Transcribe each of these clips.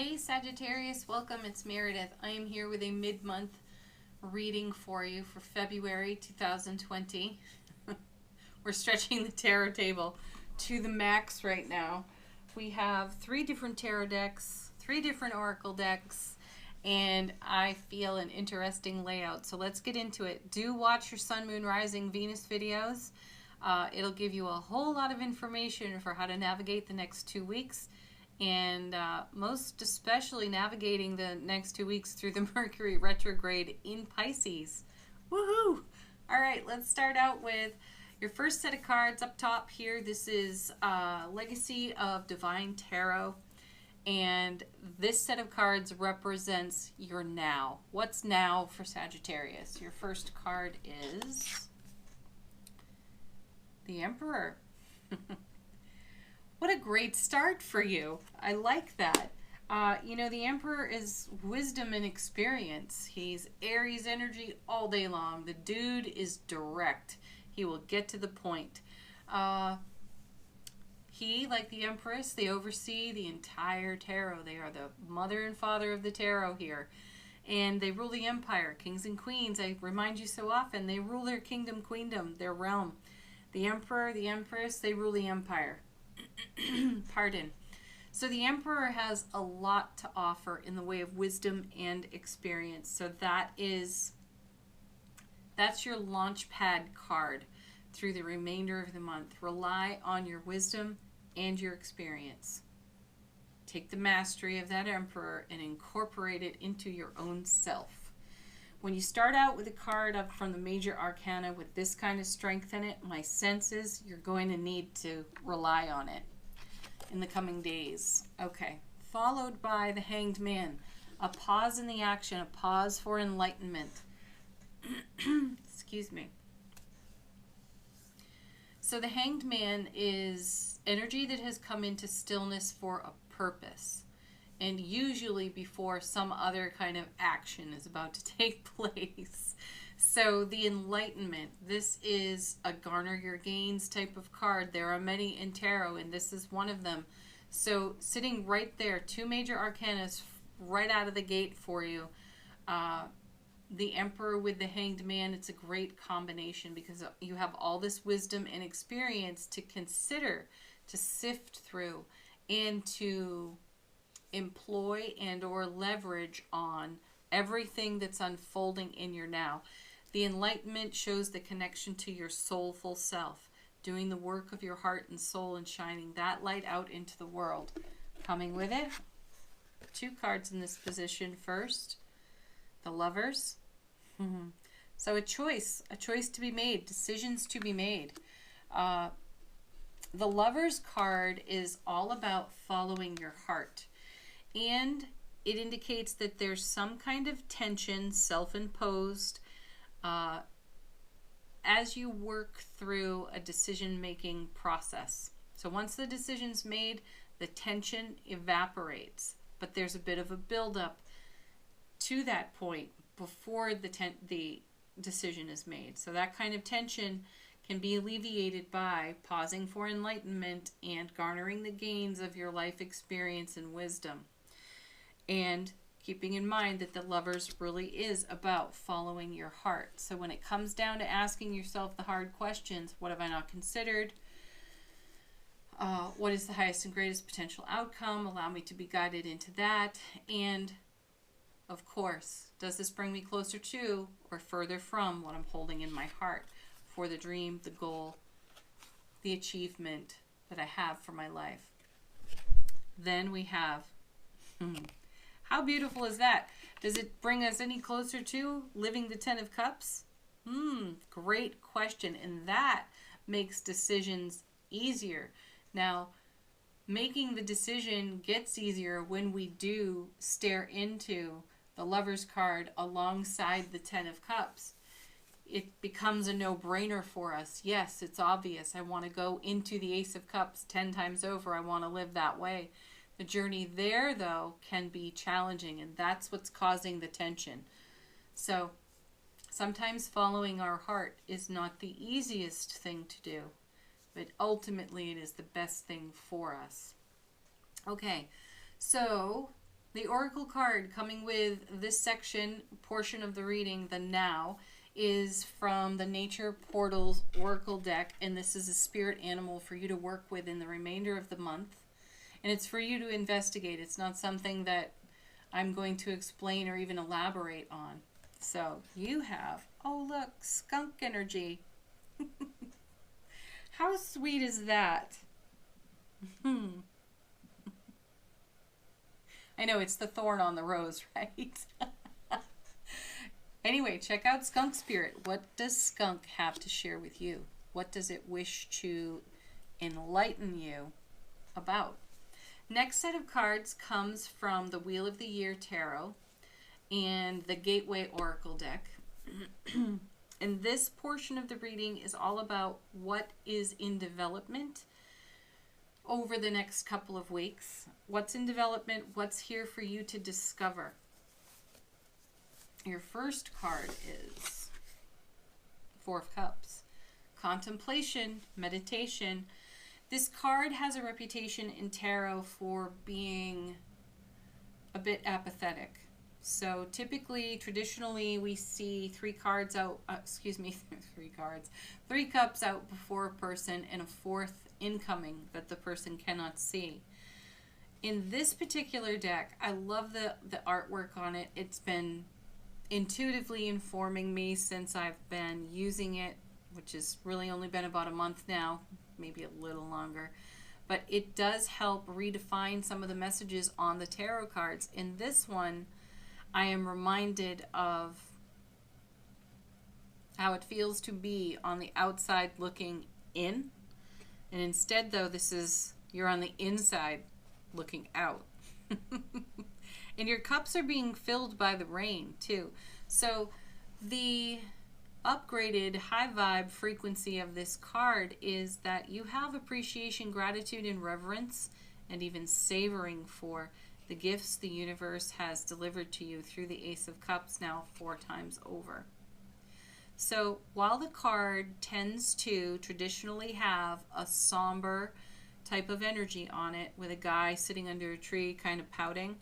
Hey Sagittarius, welcome. It's Meredith. I am here with a mid-month reading for you for February 2020. We're stretching the tarot table to the max right now. We have 3 different tarot decks, 3 different oracle decks, and I feel an interesting layout. So let's get into it. Do watch your Sun, Moon, Rising, Venus videos. It'll give you a whole lot of information for how to navigate the next 2 weeks. And most especially navigating the next 2 weeks through the Mercury retrograde in Pisces. Woohoo! All right, let's start out with your first set of cards up top here. This is Legacy of Divine Tarot. And this set of cards represents your now. What's now for Sagittarius? Your first card is the Emperor. What a great start for you. I like that. You know, the Emperor is wisdom and experience. He's Aries energy all day long. The dude is direct. He will get to the point. He, like the Empress, they oversee the entire tarot. They are the mother and father of the tarot here. And they rule the empire. Kings and queens, I remind you so often, they rule their kingdom, queendom, their realm. The Emperor, the Empress, they rule the empire. Pardon. So the Emperor has a lot to offer in the way of wisdom and experience. So that's your launch pad card through the remainder of the month. Rely on your wisdom and your experience. Take the mastery of that Emperor and incorporate it into your own self. When you start out with a card up from the major arcana with this kind of strength in it, my sense is you're going to need to rely on it in the coming days. Okay, followed by the Hanged Man. A pause in the action, a pause for enlightenment. Excuse me. So the Hanged Man is energy that has come into stillness for a purpose, and usually before some other kind of action is about to take place. So the Enlightenment, this is a garner your gains type of card. There are many in tarot, and this is one of them. So sitting right there, 2 major arcanas right out of the gate for you. The Emperor with the Hanged Man, it's a great combination because you have all this wisdom and experience to consider, to sift through, and to employ and or leverage on everything that's unfolding in your now. The Enlightenment shows the connection to your soulful self, doing the work of your heart and soul and shining that light out into the world. Coming with it, 2 cards in this position. First, the Lovers. So a choice to be made, decisions to be made. The Lovers card is all about following your heart. And it indicates that there's some kind of tension, self-imposed, as you work through a decision-making process. So once the decision's made, the tension evaporates. But there's a bit of a buildup to that point before the decision is made. So that kind of tension can be alleviated by pausing for enlightenment and garnering the gains of your life experience and wisdom. And keeping in mind that the Lovers really is about following your heart. So when it comes down to asking yourself the hard questions, what have I not considered? What is the highest and greatest potential outcome? Allow me to be guided into that. And of course, does this bring me closer to or further from what I'm holding in my heart for the dream, the goal, the achievement that I have for my life? Then we have, how beautiful is that? Does it bring us any closer to living the 10 of Cups? Great question. And that makes decisions easier. Now, making the decision gets easier when we do stare into the Lovers card alongside the 10 of Cups. It becomes a no-brainer for us. Yes, it's obvious. I want to go into the Ace of Cups 10 times over. I want to live that way. The journey there, though, can be challenging, and that's what's causing the tension. So sometimes following our heart is not the easiest thing to do, but ultimately it is the best thing for us. Okay, so The Oracle card coming with this portion of the reading, the now, is from the Nature Portals Oracle deck, and this is a spirit animal for you to work with in the remainder of the month. And it's for you to investigate. It's not something that I'm going to explain or even elaborate on. So you have, oh look, skunk energy. How sweet is that? I know, it's the thorn on the rose, right? Anyway, check out Skunk Spirit. What does skunk have to share with you? What does it wish to enlighten you about? Next set of cards comes from the Wheel of the Year Tarot and the Gateway Oracle deck. And this portion of the reading is all about what is in development over the next couple of weeks. What's in development? What's here for you to discover? Your first card is Four of Cups. Contemplation, meditation. This card has a reputation in tarot for being a bit apathetic. So typically, traditionally, we see three cups out before a person and a fourth incoming that the person cannot see. In this particular deck, I love the artwork on it. It's been intuitively informing me since I've been using it, which has really only been about a month now, maybe a little longer. But it does help redefine some of the messages on the tarot cards. In this one, I am reminded of how it feels to be on the outside looking in. And instead, though, you're on the inside looking out. And your cups are being filled by the rain, too. So the upgraded high vibe frequency of this card is that you have appreciation, gratitude, and reverence, and even savoring for the gifts the universe has delivered to you through the Ace of Cups now 4 times over. So while the card tends to traditionally have a somber type of energy on it with a guy sitting under a tree kind of pouting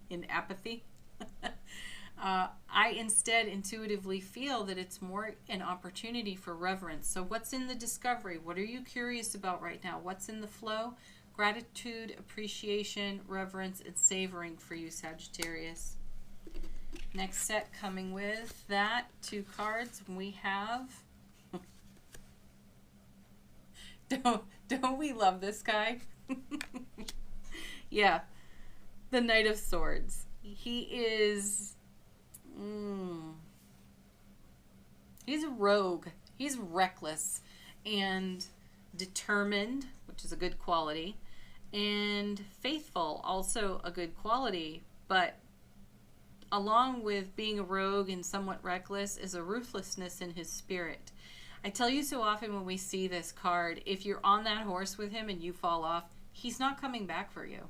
in apathy, I instead intuitively feel that it's more an opportunity for reverence. So what's in the discovery? What are you curious about right now? What's in the flow? Gratitude, appreciation, reverence, and savoring for you, Sagittarius. Next set coming with that, 2 cards, we have... Don't we love this guy? Yeah, the Knight of Swords. He is... he's a rogue. He's reckless and determined, which is a good quality, and faithful, also a good quality. But along with being a rogue and somewhat reckless is a ruthlessness in his spirit. I tell you so often when we see this card, if you're on that horse with him and you fall off, he's not coming back for you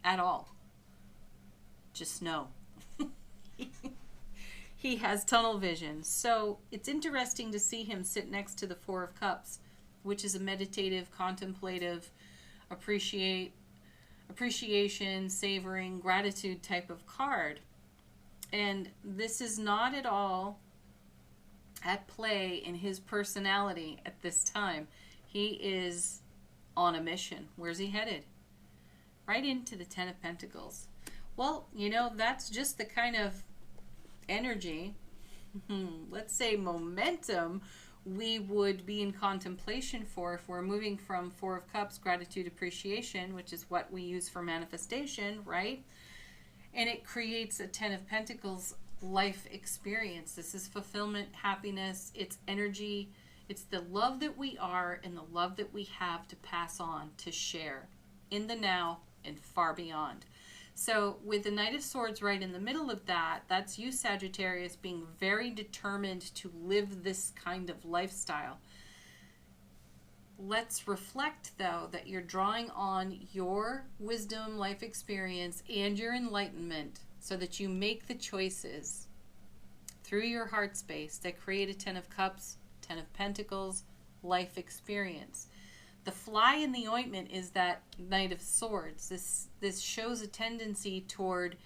at all. Just know. He has tunnel vision. So it's interesting to see him sit next to the 4 of Cups, which is a meditative, contemplative, appreciation, savoring, gratitude type of card. And this is not at all at play in his personality at this time. He is on a mission. Where's he headed? Right into the 10 of Pentacles. Well, you know, that's just the kind of energy, let's say momentum, we would be in contemplation for if we're moving from 4 of Cups, gratitude, appreciation, which is what we use for manifestation, right? And it creates a 10 of Pentacles life experience. This is fulfillment, happiness, it's energy, it's the love that we are and the love that we have to pass on, to share in the now and far beyond. So with the Knight of Swords right in the middle of that, that's you, Sagittarius, being very determined to live this kind of lifestyle. Let's reflect, though, that you're drawing on your wisdom, life experience, and your enlightenment so that you make the choices through your heart space that create a 10 of Cups, 10 of Pentacles, life experience. The fly in the ointment is that Knight of Swords. This shows a tendency toward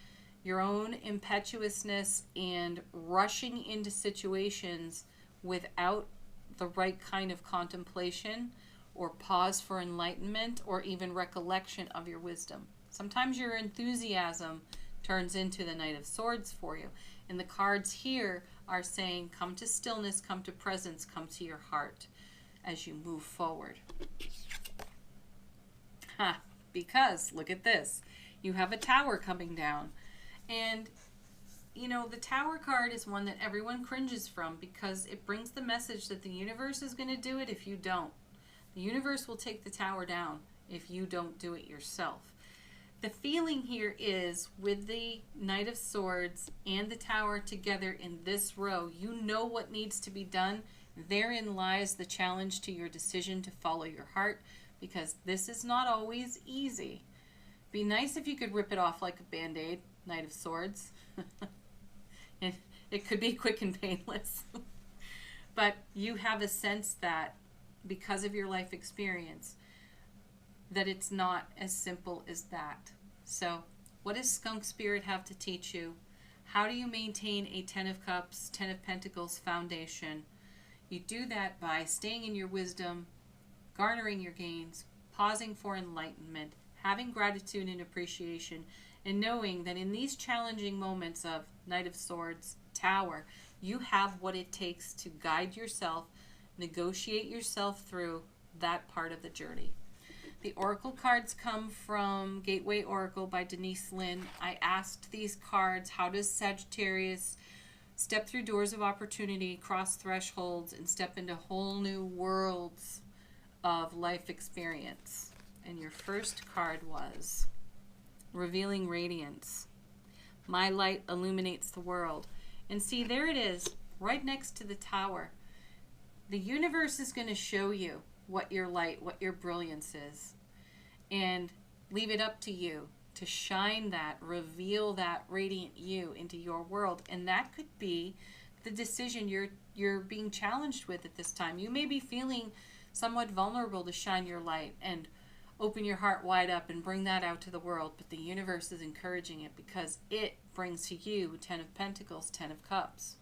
your own impetuousness and rushing into situations without the right kind of contemplation or pause for enlightenment or even recollection of your wisdom. Sometimes your enthusiasm turns into the Knight of Swords for you. And the cards here are saying, come to stillness, come to presence, come to your heart as you move forward. Because, look at this. You have a tower coming down. And, you know, the tower card is one that everyone cringes from because it brings the message that the universe is going to do it if you don't. The universe will take the tower down if you don't do it yourself. The feeling here is with the Knight of Swords and the tower together in this row, you know what needs to be done. Therein lies the challenge to your decision to follow your heart, because this is not always easy. Be nice if you could rip it off like a Band-Aid, Knight of Swords. It could be quick and painless. But you have a sense that because of your life experience, that it's not as simple as that. So, what does Skunk Spirit have to teach you? How do you maintain a 10 of Cups, 10 of Pentacles foundation? You do that by staying in your wisdom, garnering your gains, pausing for enlightenment, having gratitude and appreciation, and knowing that in these challenging moments of Knight of Swords, Tower, you have what it takes to guide yourself, negotiate yourself through that part of the journey. The Oracle cards come from Gateway Oracle by Denise Linn. I asked these cards, how does Sagittarius step through doors of opportunity, cross thresholds, and step into whole new worlds of life experience? And your first card was Revealing Radiance. My light illuminates the world. And see, there it is, right next to the tower. The universe is going to show you what your light, what your brilliance is. And leave it up to you to shine that, reveal that radiant you into your world. And that could be the decision you're being challenged with at this time. You may be feeling somewhat vulnerable to shine your light and open your heart wide up and bring that out to the world. But the universe is encouraging it because it brings to you 10 of Pentacles, 10 of Cups.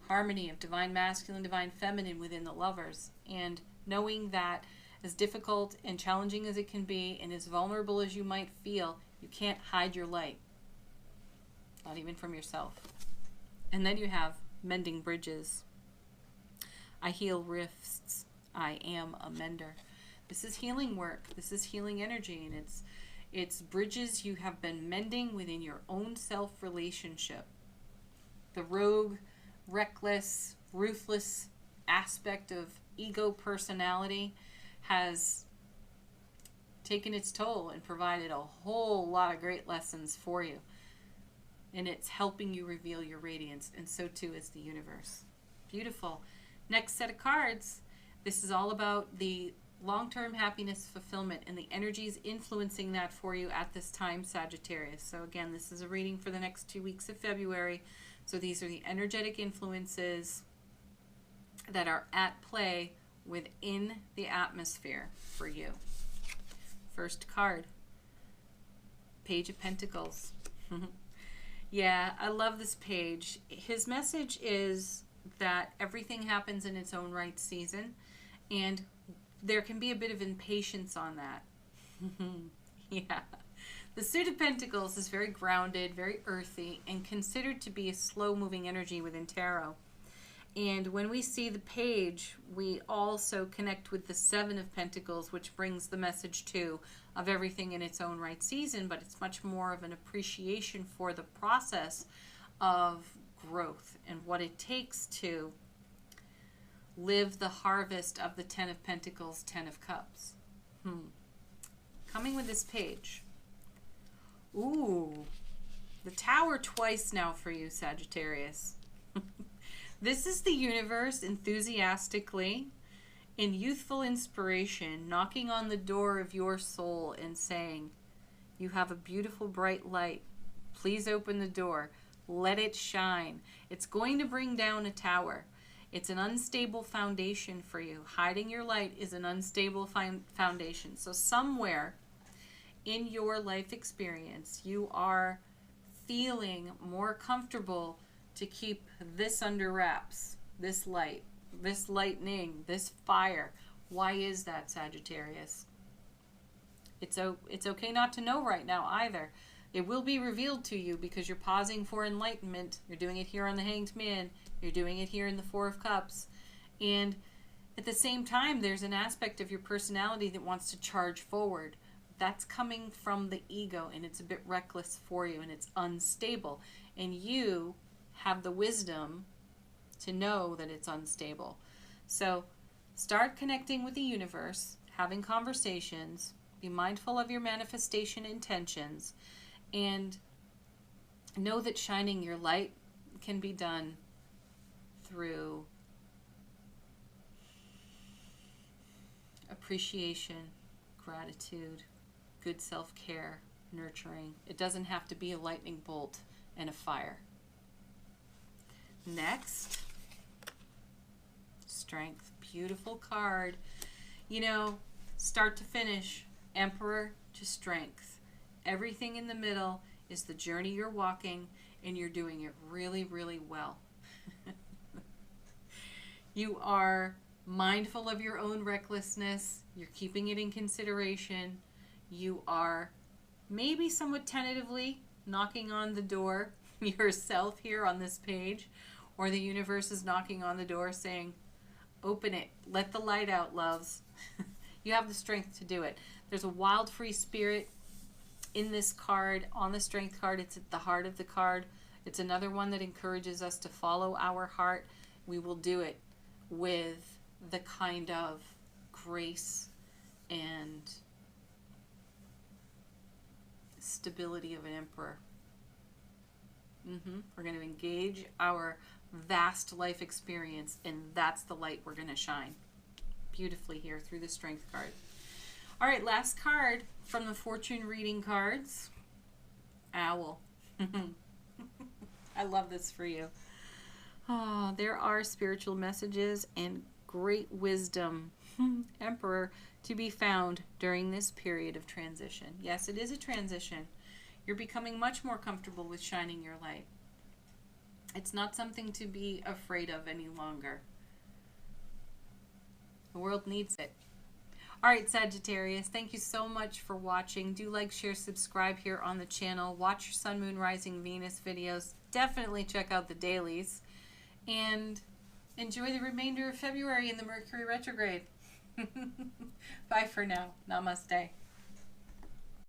Harmony of divine masculine, divine feminine within the lovers. And knowing that as difficult and challenging as it can be and as vulnerable as you might feel, you can't hide your light. Not even from yourself. And then you have Mending Bridges. I heal rifts. I am a mender. This is healing work. This is healing energy. And it's bridges you have been mending within your own self-relationship. The rogue, reckless, ruthless aspect of ego personality has taken its toll and provided a whole lot of great lessons for you. And it's helping you reveal your radiance, and so too is the universe. Beautiful. Next set of cards. This is all about the long-term happiness fulfillment and the energies influencing that for you at this time, Sagittarius. So again, this is a reading for the next 2 weeks of February. So these are the energetic influences that are at play within the atmosphere for you. First card, Page of Pentacles. Yeah, I love this page. His message is that everything happens in its own right season, and there can be a bit of impatience on that. Yeah. The Suit of Pentacles is very grounded, very earthy, and considered to be a slow-moving energy within tarot. And when we see the page, we also connect with the Seven of Pentacles, which brings the message, too, of everything in its own right season, but it's much more of an appreciation for the process of growth and what it takes to live the harvest of the 10 of Pentacles, 10 of Cups. Coming with this page. Ooh, the Tower twice now for you, Sagittarius. This is the universe enthusiastically, in youthful inspiration, knocking on the door of your soul and saying, you have a beautiful bright light. Please open the door. Let it shine. It's going to bring down a tower. It's an unstable foundation for you. Hiding your light is an unstable foundation. So somewhere in your life experience, you are feeling more comfortable to keep this under wraps, this light, this lightning, this fire. Why is that, Sagittarius? It's okay not to know right now either. It will be revealed to you because you're pausing for enlightenment. You're doing it here on the Hanged Man. You're doing it here in the Four of Cups. And at the same time, there's an aspect of your personality that wants to charge forward. That's coming from the ego, and it's a bit reckless for you, and it's unstable. And you have the wisdom to know that it's unstable. So start connecting with the universe, having conversations, be mindful of your manifestation intentions, and know that shining your light can be done through appreciation, gratitude, good self-care, nurturing. It doesn't have to be a lightning bolt and a fire. Next, Strength. Beautiful card. You know, start to finish, Emperor to Strength. Everything in the middle is the journey you're walking, and you're doing it really, really well. You are mindful of your own recklessness. You're keeping it in consideration. You are maybe somewhat tentatively knocking on the door yourself here on this page, or the universe is knocking on the door saying, open it, let the light out, loves. You have the strength to do it. There's a wild free spirit in this card, on the Strength card. It's at the heart of the card. It's another one that encourages us to follow our heart. We will do it with the kind of grace and stability of an emperor. We're going to engage our vast life experience, and that's the light we're going to shine beautifully here through the Strength card. All right, last card from the fortune reading cards. Owl. I love this for you. Oh, there are spiritual messages and great wisdom, Emperor, to be found during this period of transition. Yes, it is a transition. You're becoming much more comfortable with shining your light. It's not something to be afraid of any longer. The world needs it. All right, Sagittarius, thank you so much for watching. Do like, share, subscribe here on the channel. Watch your Sun, Moon, Rising, Venus videos. Definitely check out the dailies. And enjoy the remainder of February in the Mercury retrograde. Bye for now. Namaste.